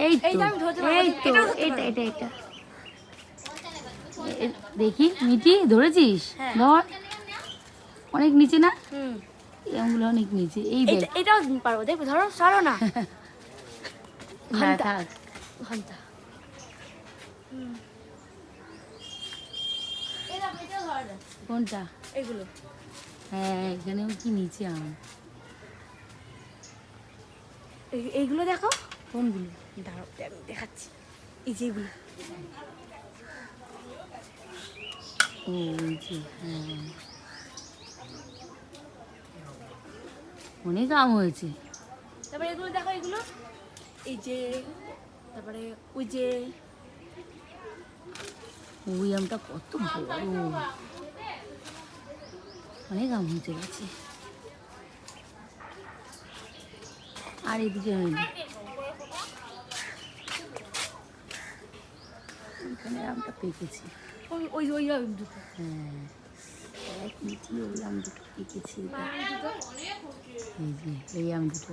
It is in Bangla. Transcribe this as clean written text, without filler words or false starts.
এই তো এই তো এটা এটা দেখি মিটি ধরেছিস? ধর, অনেক নিচে না? এগুলো অনেক নিচে। এই দেখ, এটাও পারবো, দেখো ধরো, সরো না। না থাক। ঘন্টা কোনটা? এগুলো হ্যাঁ, এখানেও কি নিচে আম। এইগুলো দেখো। কোনগুলো? দাঁড়াও আমি দেখাচ্ছি, এই যে এগুলো। ও নিচে, হ্যাঁ অনেক আম হয়েছে। তারপরে এগুলো দেখো, এগুলো এই যে, তারপরে ওই যে ওই আমটা কত বড়, অনেক আম হয়েছে গাছে। আর এদিকে হয়নি, এখানে আমটা পেকেছে। ওই ওই দুটো। হ্যাঁ, এক মিটি ওই আম দুটো পেকেছে। এই যে এই আম দুটো